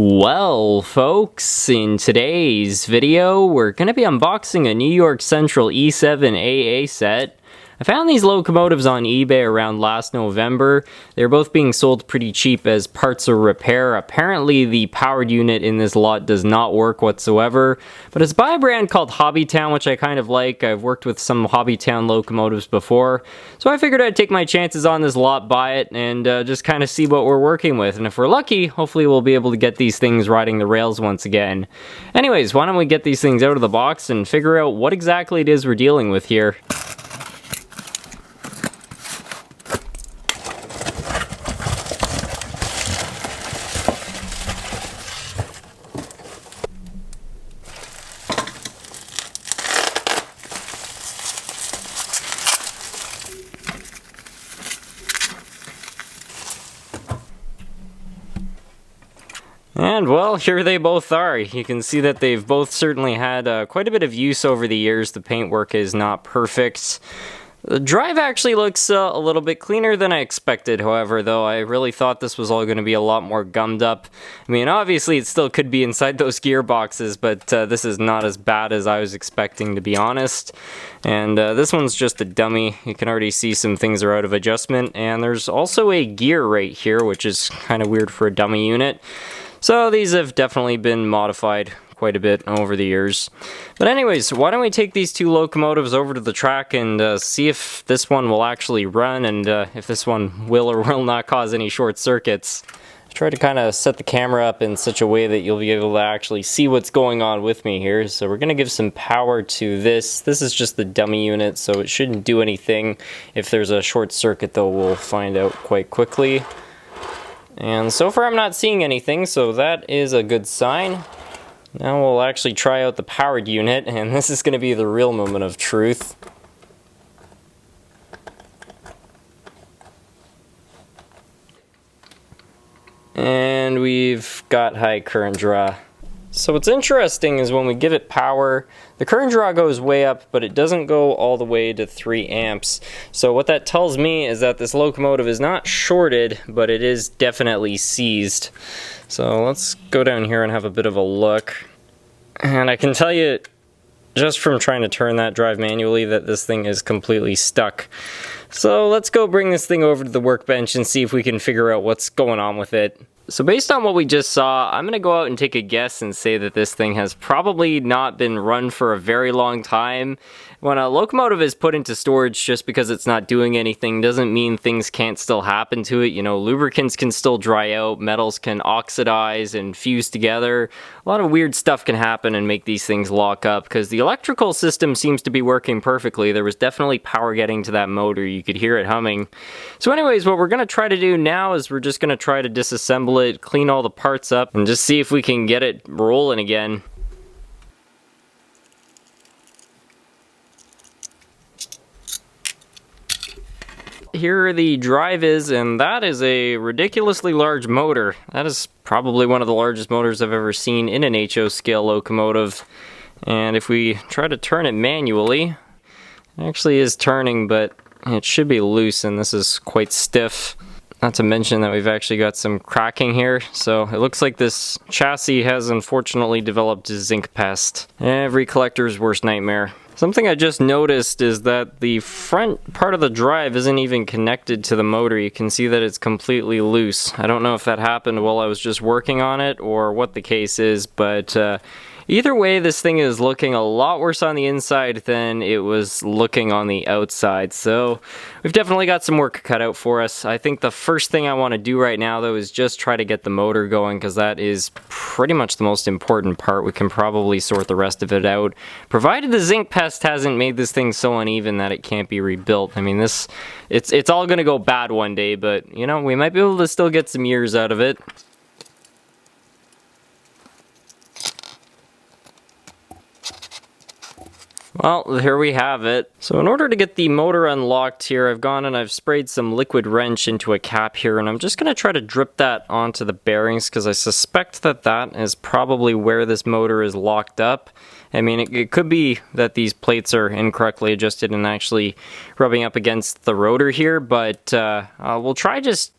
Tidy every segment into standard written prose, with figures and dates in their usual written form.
Well, folks, in today's video, we're going to be unboxing a New York Central E7 AA set. I found these locomotives on eBay around last November. They're both being sold pretty cheap as parts or repair. Apparently, the powered unit in this lot does not work whatsoever, but it's by a brand called Hobby Town, which I kind of like. I've worked with some Hobby Town locomotives before, so I figured I'd take my chances on this lot, buy it, and just kind of see what we're working with. And if we're lucky, hopefully we'll be able to get these things riding the rails once again. Anyways, why don't we get these things out of the box and figure out what exactly it is we're dealing with here. And well, here they both are. You can see that they've both certainly had quite a bit of use over the years. The paintwork is not perfect. The drive actually looks a little bit cleaner than I expected, however, though I really thought this was all going to be a lot more gummed up. I mean, obviously it still could be inside those gearboxes, but this is not as bad as I was expecting, to be honest. And this one's just a dummy. You can already see some things are out of adjustment, and there's also a gear right here, which is kind of weird for a dummy unit. So these have definitely been modified quite a bit over the years. But anyways, why don't we take these two locomotives over to the track and see if this one will actually run and if this one will or will not cause any short circuits. Try to kind of set the camera up in such a way that you'll be able to actually see what's going on with me here. So we're going to give some power to this. This is just the dummy unit, so it shouldn't do anything. If there's a short circuit, though, we'll find out quite quickly. And so far I'm not seeing anything, so that is a good sign. Now we'll actually try out the powered unit, and this is going to be the real moment of truth. And we've got high current draw. So what's interesting is when we give it power, the current draw goes way up, but it doesn't go all the way to 3 amps. So what that tells me is that this locomotive is not shorted, but it is definitely seized. So let's go down here and have a bit of a look. And I can tell you, just from trying to turn that drive manually, that this thing is completely stuck. So let's go bring this thing over to the workbench and see if we can figure out what's going on with it. So based on what we just saw, I'm going to go out and take a guess and say that this thing has probably not been run for a very long time. When a locomotive is put into storage just because it's not doing anything doesn't mean things can't still happen to it. You know, lubricants can still dry out, metals can oxidize and fuse together. A lot of weird stuff can happen and make these things lock up because the electrical system seems to be working perfectly. There was definitely power getting to that motor. You could hear it humming. So anyways, what we're going to try to do now is we're just going to try to disassemble it, clean all the parts up, and just see if we can get it rolling again. Here the drive is, and that is a ridiculously large motor. That is probably one of the largest motors I've ever seen in an HO scale locomotive. And if we try to turn it manually, it actually is turning, but it should be loose, and this is quite stiff. Not to mention that we've actually got some cracking here, so it looks like this chassis has unfortunately developed zinc pest. Every collector's worst nightmare. Something I just noticed is that the front part of the drive isn't even connected to the motor. You can see that it's completely loose. I don't know if that happened while I was just working on it or what the case is, but either way, this thing is looking a lot worse on the inside than it was looking on the outside. So we've definitely got some work cut out for us. I think the first thing I want to do right now, though, is just try to get the motor going, because that is pretty much the most important part. We can probably sort the rest of it out, provided the zinc pest hasn't made this thing so uneven that it can't be rebuilt. I mean, it's all going to go bad one day, but, you know, we might be able to still get some years out of it. Well, here we have it. So in order to get the motor unlocked here, I've gone and I've sprayed some liquid wrench into a cap here, and I'm just going to try to drip that onto the bearings because I suspect that that is probably where this motor is locked up. I mean, it could be that these plates are incorrectly adjusted and actually rubbing up against the rotor here, but we'll try just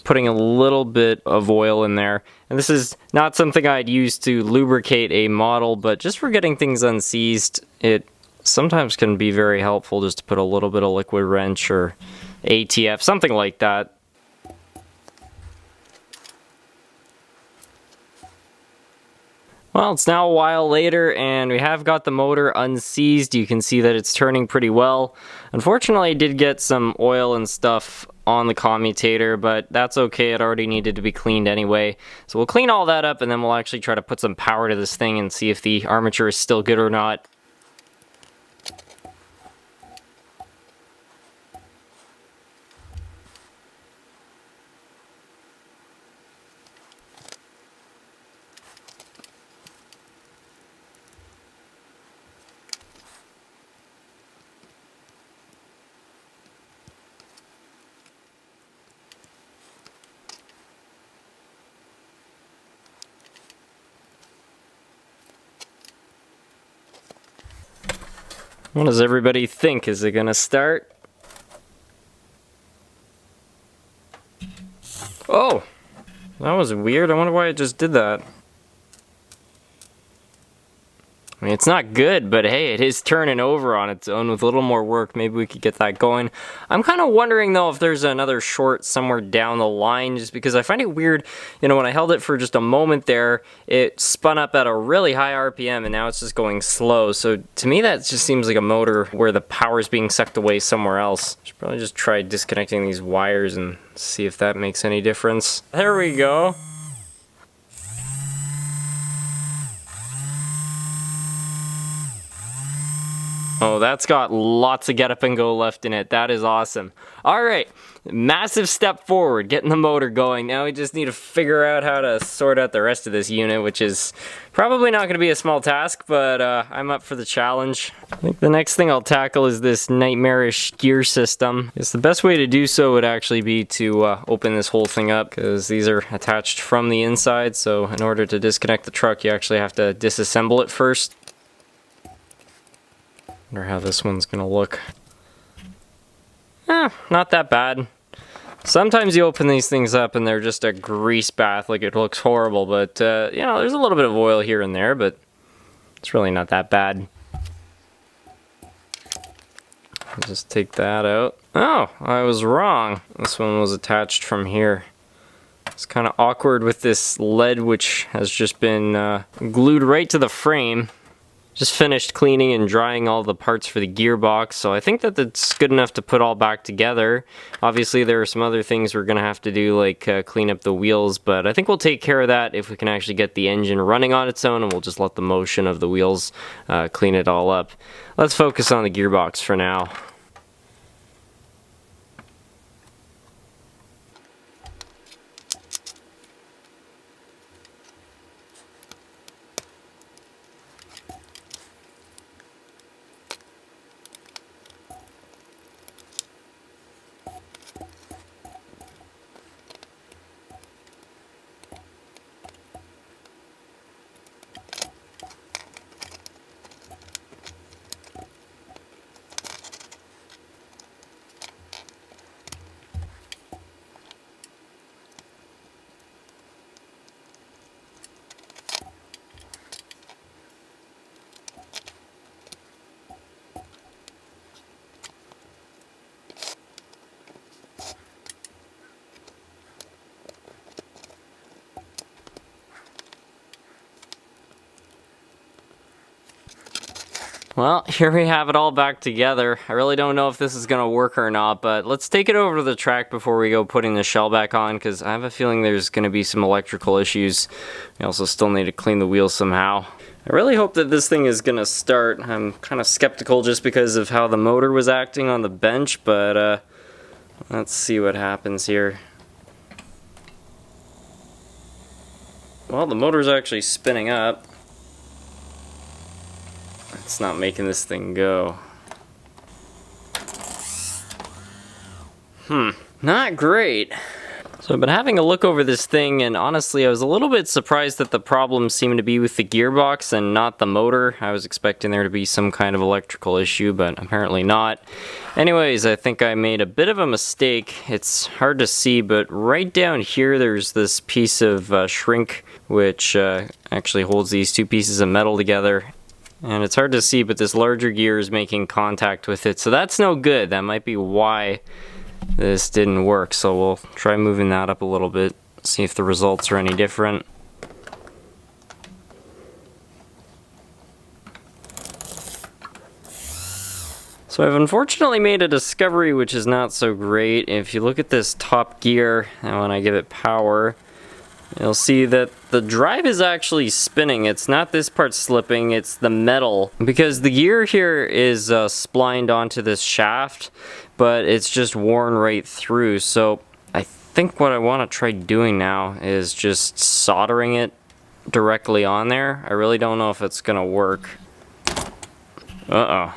putting a little bit of oil in there. And this is not something I'd use to lubricate a model, but just for getting things unseized, it sometimes can be very helpful just to put a little bit of liquid wrench or ATF, something like that. Well, it's now a while later, and we have got the motor unseized. You can see that it's turning pretty well. Unfortunately, I did get some oil and stuff on the commutator, but that's okay. It already needed to be cleaned anyway. So we'll clean all that up, and then we'll actually try to put some power to this thing and see if the armature is still good or not. What does everybody think? Is it gonna start? Oh! That was weird. I wonder why it just did that. I mean, it's not good, but hey, it is turning over on its own. With a little more work, maybe we could get that going. I'm kind of wondering, though, if there's another short somewhere down the line, just because I find it weird, you know, when I held it for just a moment there, it spun up at a really high RPM, and now it's just going slow. So to me, that just seems like a motor where the power is being sucked away somewhere else. I should probably just try disconnecting these wires and see if that makes any difference. There we go. Oh, that's got lots of get up and go left in it. That is awesome. All right, massive step forward, getting the motor going. Now we just need to figure out how to sort out the rest of this unit, which is probably not going to be a small task, but I'm up for the challenge. I think the next thing I'll tackle is this nightmarish gear system. I guess the best way to do so would actually be to open this whole thing up, because these are attached from the inside, so in order to disconnect the truck, you actually have to disassemble it first. Wonder how this one's gonna look. Not that bad. Sometimes you open these things up and they're just a grease bath, like it looks horrible, but you know, there's a little bit of oil here and there, but it's really not that bad. I'll just take that out. Oh, I was wrong. This one was attached from here. It's kind of awkward with this lead, which has just been glued right to the frame. Just finished cleaning and drying all the parts for the gearbox, so I think that that's good enough to put all back together. Obviously there are some other things we're gonna have to do, like clean up the wheels, but I think we'll take care of that if we can actually get the engine running on its own, and we'll just let the motion of the wheels clean it all up. Let's focus on the gearbox for now. Well, here we have it all back together. I really don't know if this is going to work or not, but let's take it over to the track before we go putting the shell back on, because I have a feeling there's going to be some electrical issues. We also still need to clean the wheels somehow. I really hope that this thing is going to start. I'm kind of skeptical just because of how the motor was acting on the bench, but let's see what happens here. Well, the motor's actually spinning up. It's not making this thing go. Not great. So I've been having a look over this thing, and honestly I was a little bit surprised that the problem seemed to be with the gearbox and not the motor. I was expecting there to be some kind of electrical issue, but apparently not. Anyways, I think I made a bit of a mistake. It's hard to see, but right down here there's this piece of shrink which actually holds these two pieces of metal together. And it's hard to see, but this larger gear is making contact with it, so that's no good. That might be why this didn't work, so we'll try moving that up a little bit, see if the results are any different. So I've unfortunately made a discovery which is not so great. If you look at this top gear, and when I give it power, you'll see that the drive is actually spinning. It's not this part slipping, it's the metal. Because the gear here is splined onto this shaft, but it's just worn right through. So I think what I want to try doing now is just soldering it directly on there. I really don't know if it's gonna work. Uh-oh.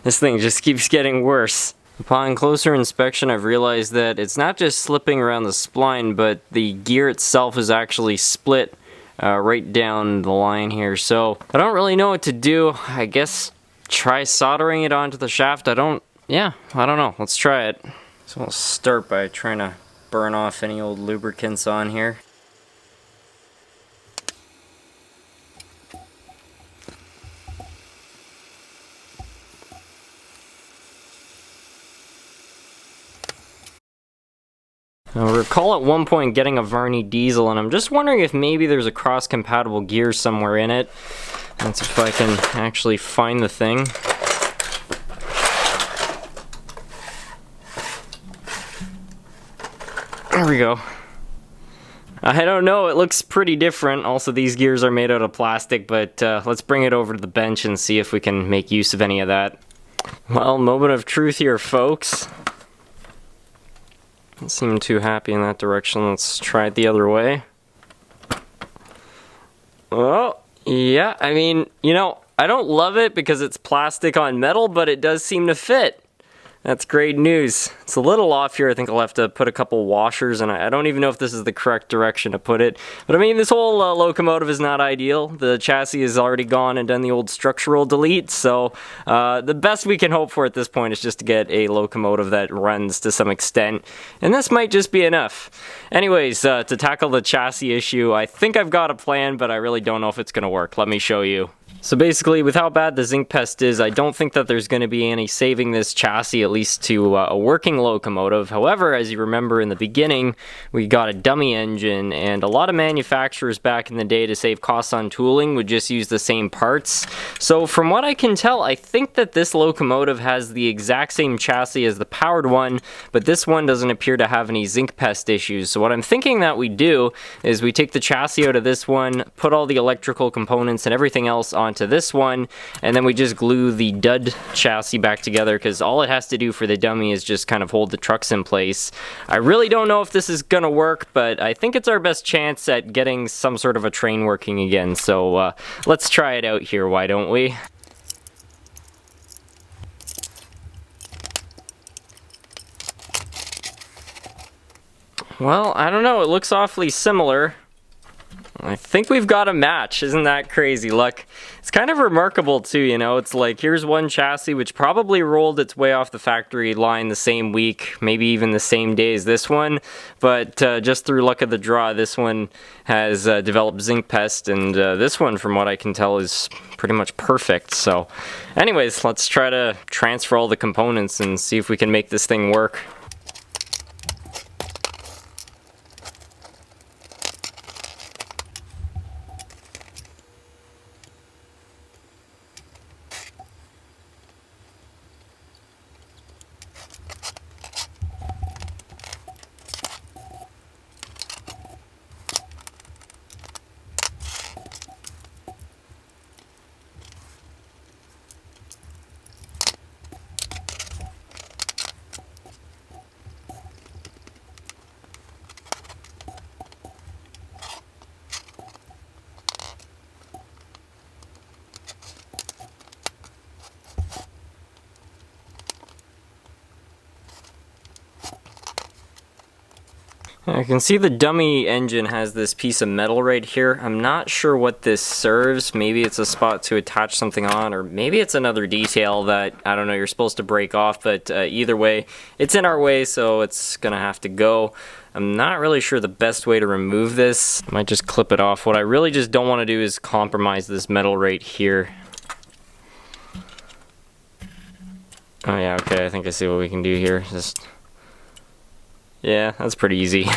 This thing just keeps getting worse. Upon closer inspection, I've realized that it's not just slipping around the spline, but the gear itself is actually split right down the line here. So I don't really know what to do. I guess try soldering it onto the shaft. I don't know. Let's try it. So we'll start by trying to burn off any old lubricants on here. I recall at one point getting a Varney diesel, and I'm just wondering if maybe there's a cross-compatible gear somewhere in it. That's if I can actually find the thing. There we go. I don't know, it looks pretty different. Also, these gears are made out of plastic, but let's bring it over to the bench and see if we can make use of any of that. Well, moment of truth here, folks. Don't seem too happy in that direction. Let's try it the other way. Well, yeah, I mean, you know, I don't love it because it's plastic on metal, but it does seem to fit. That's great news. It's a little off here. I think I'll have to put a couple washers, and I don't even know if this is the correct direction to put it. But I mean, this whole locomotive is not ideal. The chassis is already gone and done the old structural delete, so the best we can hope for at this point is just to get a locomotive that runs to some extent, and this might just be enough. Anyways, to tackle the chassis issue, I think I've got a plan, but I really don't know if it's going to work. Let me show you. So basically, with how bad the Zinc Pest is, I don't think that there's going to be any saving this chassis, at least to a working locomotive. However, as you remember in the beginning, we got a dummy engine, and a lot of manufacturers back in the day, to save costs on tooling, would just use the same parts. So from what I can tell, I think that this locomotive has the exact same chassis as the powered one, but this one doesn't appear to have any Zinc Pest issues. So what I'm thinking that we do is we take the chassis out of this one, put all the electrical components and everything else onto this one, and then we just glue the dud chassis back together, because all it has to do for the dummy is just kind of hold the trucks in place. I really don't know if this is gonna work, but I think it's our best chance at getting some sort of a train working again. So let's try it out here, why don't we? Well, I don't know, it looks awfully similar. I think we've got a match. Isn't that crazy? Look, it's kind of remarkable too, you know. It's like, here's one chassis which probably rolled its way off the factory line the same week, maybe even the same day as this one, but just through luck of the draw, this one has developed Zinc Pest, and this one, from what I can tell, is pretty much perfect. So anyways, let's try to transfer all the components and see if we can make this thing work. I can see the dummy engine has this piece of metal right here. I'm not sure what this serves. Maybe it's a spot to attach something on, or maybe it's another detail that, I don't know, you're supposed to break off, but either way, it's in our way, so it's gonna have to go. I'm not really sure the best way to remove this. I might just clip it off. What I really just don't want to do is compromise this metal right here. Oh yeah, okay, I think I see what we can do here. Just... yeah, that's pretty easy.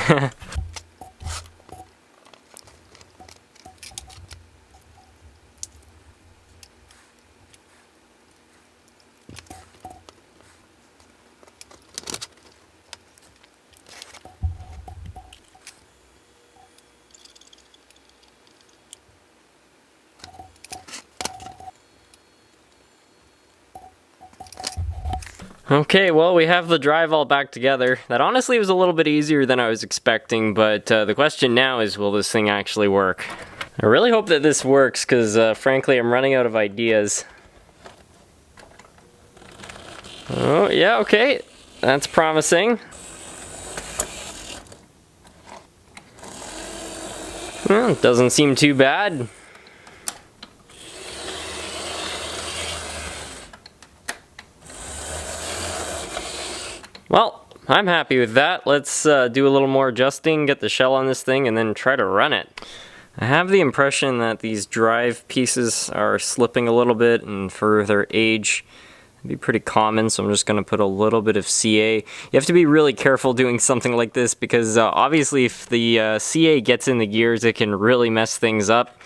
Okay, well, we have the drive all back together. That honestly was a little bit easier than I was expecting, but the question now is, will this thing actually work? I really hope that this works, because frankly, I'm running out of ideas. Oh, yeah, okay. That's promising. Well, doesn't seem too bad. Well, I'm happy with that. Let's do a little more adjusting, get the shell on this thing, and then try to run it. I have the impression that these drive pieces are slipping a little bit, and for their age, it'd be pretty common, so I'm just going to put a little bit of CA. You have to be really careful doing something like this, because obviously if the CA gets in the gears, it can really mess things up.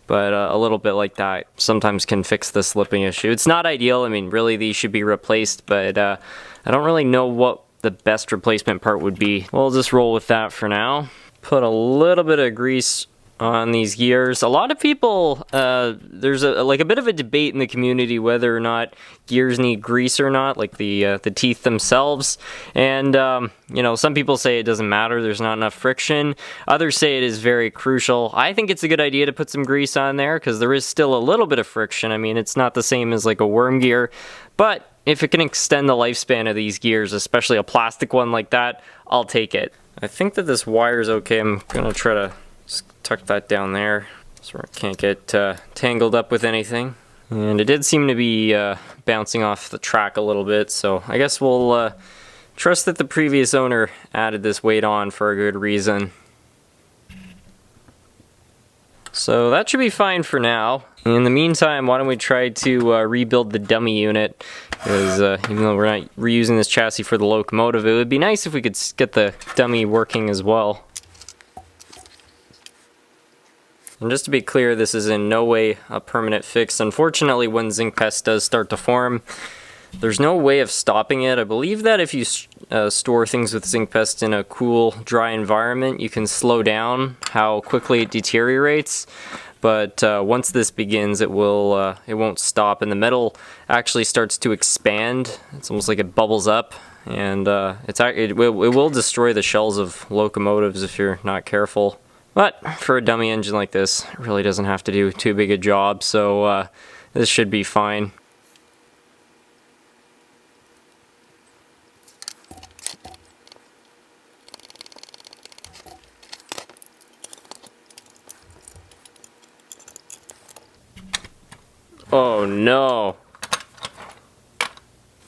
But a little bit like that sometimes can fix the slipping issue. It's not ideal. I mean, really, these should be replaced, but I don't really know what the best replacement part would be. We'll just roll with that for now. Put a little bit of grease on these gears. A lot of people, there's a bit of a debate in the community whether or not gears need grease or not, like the teeth themselves. And you know, some people say it doesn't matter, there's not enough friction. Others say it is very crucial. I think it's a good idea to put some grease on there, because there is still a little bit of friction. I mean, it's not the same as like a worm gear, but if it can extend the lifespan of these gears, especially a plastic one like that, I'll take it. I think that this wire is okay. I'm gonna try to just tuck that down there so it can't get tangled up with anything. And it did seem to be bouncing off the track a little bit, so I guess we'll trust that the previous owner added this weight on for a good reason. So that should be fine for now. In the meantime, why don't we try to rebuild the dummy unit, because even though we're not reusing this chassis for the locomotive, it would be nice if we could get the dummy working as well. And just to be clear, this is in no way a permanent fix. Unfortunately, when zinc pest does start to form, there's no way of stopping it. I believe that if you store things with zinc pest in a cool, dry environment, you can slow down how quickly it deteriorates. But once this begins, it won't stop, and the metal actually starts to expand. It's almost like it bubbles up, and it will destroy the shells of locomotives if you're not careful. But for a dummy engine like this, it really doesn't have to do too big a job, so this should be fine. Oh no.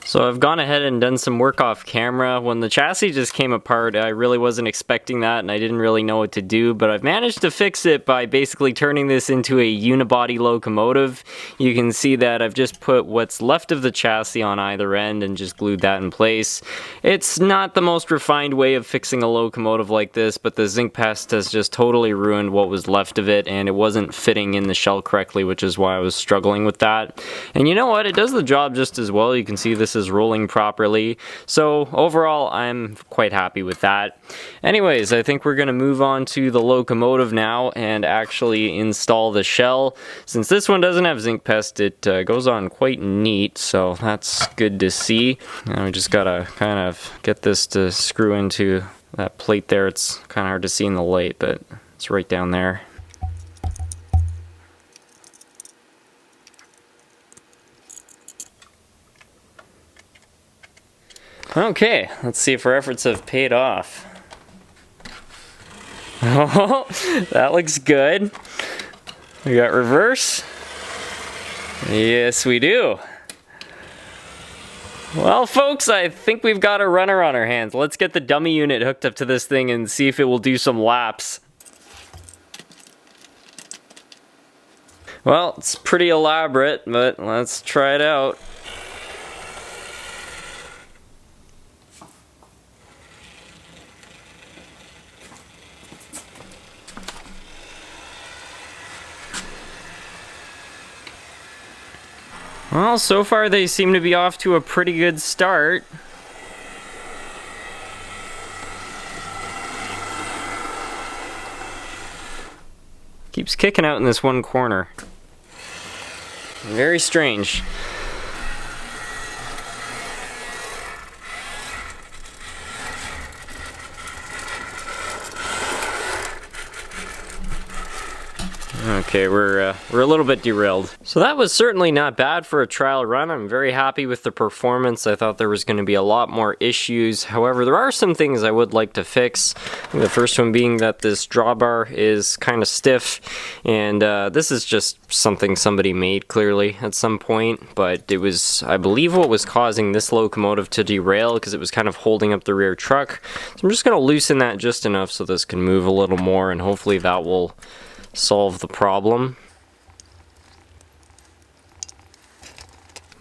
So I've gone ahead and done some work off camera. When the chassis just came apart, I really wasn't expecting that, and I didn't really know what to do, but I've managed to fix it by basically turning this into a unibody locomotive. You can see that I've just put what's left of the chassis on either end and just glued that in place. It's not the most refined way of fixing a locomotive like this, but the zinc pest has just totally ruined what was left of it, and it wasn't fitting in the shell correctly, which is why I was struggling with that. And you know what? It does the job just as well. You can see this is rolling properly. So overall, I'm quite happy with that. Anyways, I think we're going to move on to the locomotive now and actually install the shell. Since this one doesn't have zinc pest, it goes on quite neat, so that's good to see. Now we just gotta kind of get this to screw into that plate there. It's kind of hard to see in the light, but it's right down there. Okay, let's see if our efforts have paid off. Oh, that looks good. We got reverse. Yes, we do. Well, folks, I think we've got a runner on our hands. Let's get the dummy unit hooked up to this thing and see if it will do some laps. Well, it's pretty elaborate, but let's try it out. Well, so far they seem to be off to a pretty good start. Keeps kicking out in this one corner. Very strange. Okay, we're a little bit derailed. So that was certainly not bad for a trial run. I'm very happy with the performance. I thought there was going to be a lot more issues. However, there are some things I would like to fix. The first one being that this drawbar is kind of stiff, and this is just something somebody made clearly at some point, but it was, I believe, what was causing this locomotive to derail because it was kind of holding up the rear truck. So I'm just going to loosen that just enough so this can move a little more, and hopefully that will solve the problem.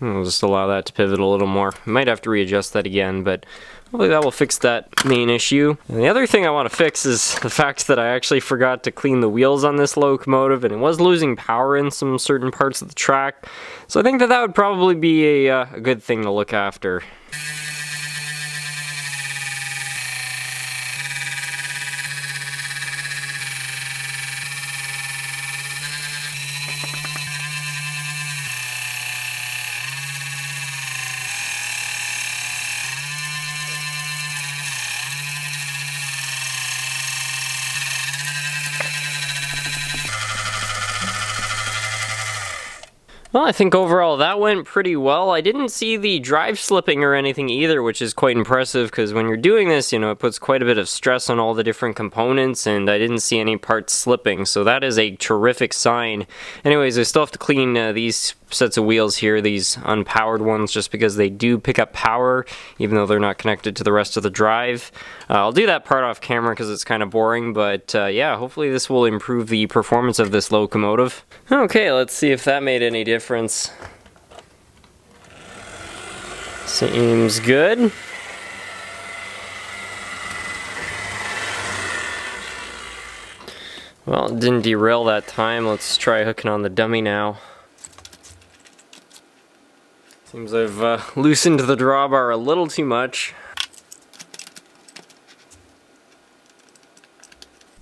I'll just allow that to pivot a little more. Might have to readjust that again, but hopefully that will fix that main issue. And the other thing I want to fix is the fact that I actually forgot to clean the wheels on this locomotive, and it was losing power in some certain parts of the track. So I think that that would probably be a good thing to look after. Well, I think overall that went pretty well. I didn't see the drive slipping or anything either, which is quite impressive because when you're doing this, you know, it puts quite a bit of stress on all the different components, and I didn't see any parts slipping, so that is a terrific sign. Anyways, I still have to clean these sets of wheels here, these unpowered ones, just because they do pick up power even though they're not connected to the rest of the drive. I'll do that part off camera because it's kind of boring, but yeah, hopefully this will improve the performance of this locomotive. Okay, let's see if that made any difference. Seems good. Well, it didn't derail that time. Let's try hooking on the dummy now. Seems I've loosened the drawbar a little too much.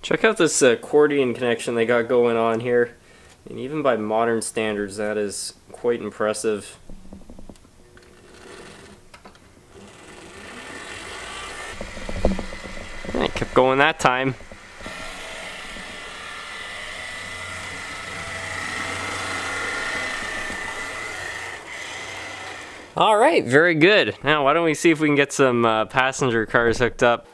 Check out this accordion connection they got going on here. And even by modern standards, that is quite impressive. I kept going that time. Alright, very good. Now why don't we see if we can get some passenger cars hooked up.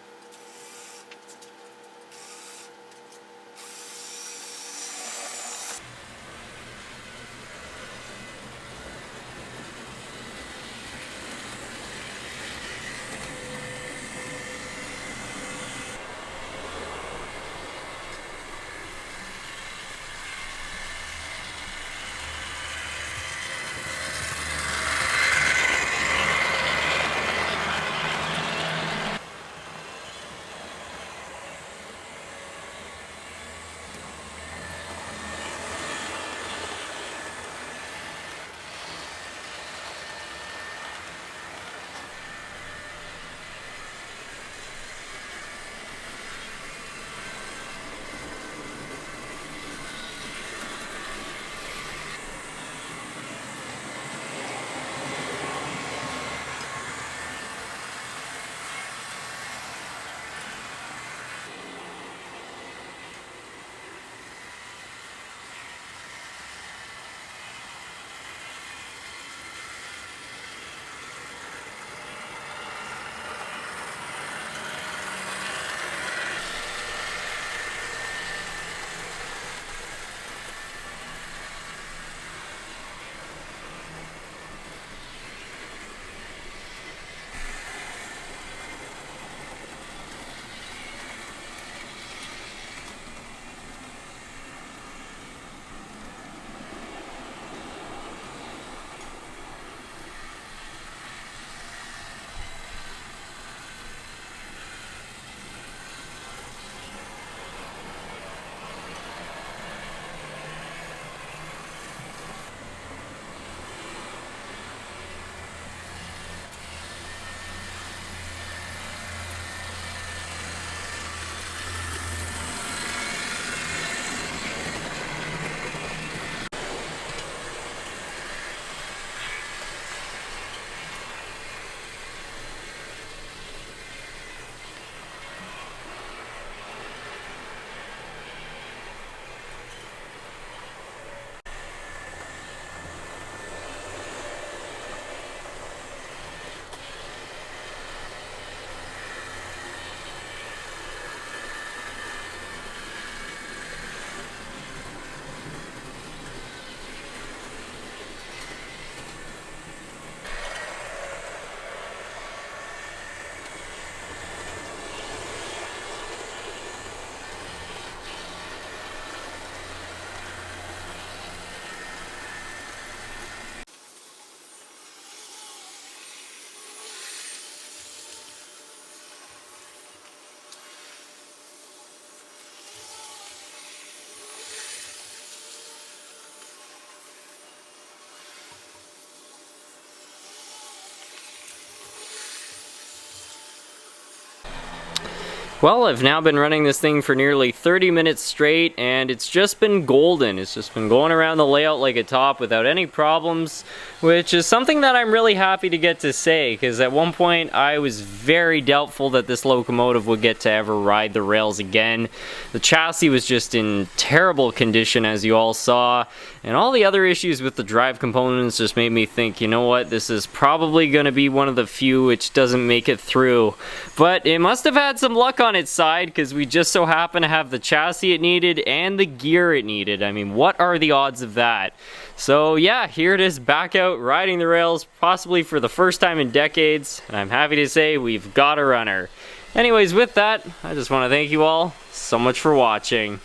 Well, I've now been running this thing for nearly 30 minutes straight, and it's just been golden. It's just been going around the layout like a top without any problems, which is something that I'm really happy to get to say, because at one point I was very doubtful that this locomotive would get to ever ride the rails again. The chassis was just in terrible condition, as you all saw, and all the other issues with the drive components just made me think, you know what, this is probably going to be one of the few which doesn't make it through. But it must have had some luck on its side, because we just so happen to have the chassis it needed and the gear it needed. I mean, what are the odds of that? So yeah, here it is, back out riding the rails, possibly for the first time in decades, and I'm happy to say we've got a runner. Anyways, with that, I just want to thank you all so much for watching.